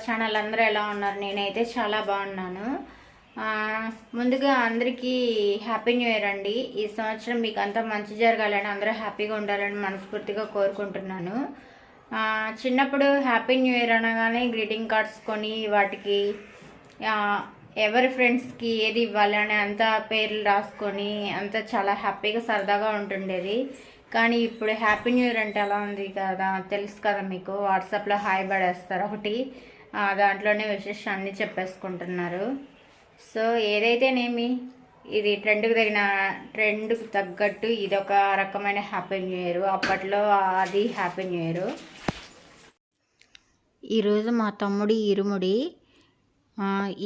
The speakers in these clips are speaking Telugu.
Our channel. అందరూ ఎలా ఉన్నారు? నేనైతే చాలా బాగున్నాను. ముందుగా అందరికీ హ్యాపీ న్యూ ఇయర్ అండి. ఈ సంవత్సరం మీకు అంతా మంచి జరగాలని, అందరూ హ్యాపీగా ఉండాలని మనస్ఫూర్తిగా కోరుకుంటున్నాను. చిన్నప్పుడు హ్యాపీ న్యూ ఇయర్ అనగానే గ్రీటింగ్ కార్డ్స్ కొని వాటికి ఎవరి ఫ్రెండ్స్కి ఏది ఇవ్వాలని అంత పేర్లు రాసుకొని అంత చాలా హ్యాపీగా సరదాగా ఉంటుండేది. కానీ ఇప్పుడు హ్యాపీ న్యూ ఇయర్ అంటే ఎలా ఉంది కదా, తెలుసు కదా మీకు. వాట్సాప్లో హాయ్ పడేస్తారు ఒకటి, దాంట్లోనే విశేషం అన్నీ చెప్పేసుకుంటున్నారు. సో ఏదైతేనేమి ఇది ట్రెండ్కి తగ్గట్టు ఇది ఒక రకమైన హ్యాపీ న్యూ ఇయర్. అప్పట్లో అది హ్యాపీ న్యూ ఇయర్. ఈరోజు మా తమ్ముడి ఇరుముడి.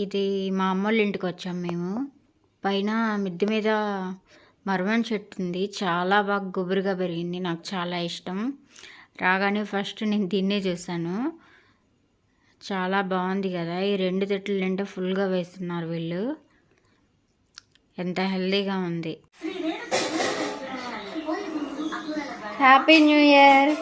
ఇది మా అమ్మోళ్ళ ఇంటికి వచ్చాం మేము. పైన మిద్దె మీద మరమం చెట్టు ఉంది, చాలా బాగా గుబురుగా పెరిగింది. నాకు చాలా ఇష్టం. రాగానే ఫస్ట్ నేను దీన్నే చూశాను. చాలా బాగుంది కదా. ఈ 2 చెట్లు నిండా ఫుల్గా వేస్తున్నారు వీళ్ళు. ఎంత హెల్దీగా ఉంది. Happy new year.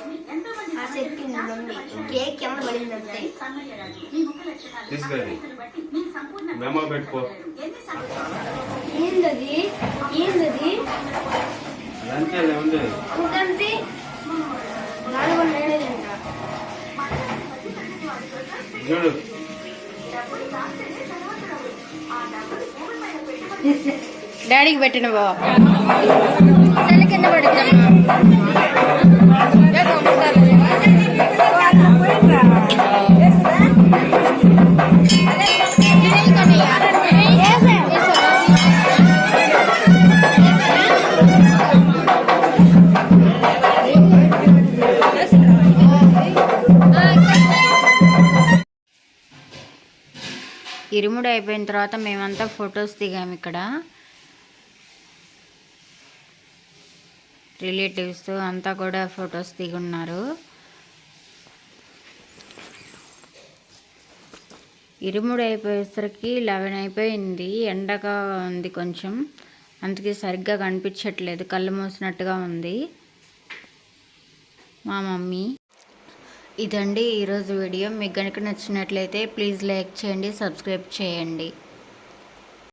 డాడీకి పెట్టిన బావ కింద పడుతుంది. ఇరుముడు అయిపోయిన తర్వాత మేమంతా ఫొటోస్ దిగాము. ఇక్కడ రిలేటివ్స్ అంతా కూడా ఫొటోస్ దిగున్నారు. ఇరుముడు అయిపోయేసరికి 11 అయిపోయింది. ఎండగా ఉంది కొంచెం, అందుకే సరిగ్గా కనిపించట్లేదు, కళ్ళు మూసినట్టుగా ఉంది మా మమ్మీ. ఇదండి ఈరోజు వీడియో. మీకు కనుక నచ్చినట్లయితే ప్లీజ్ లైక్ చేయండి, సబ్స్క్రైబ్ చేయండి.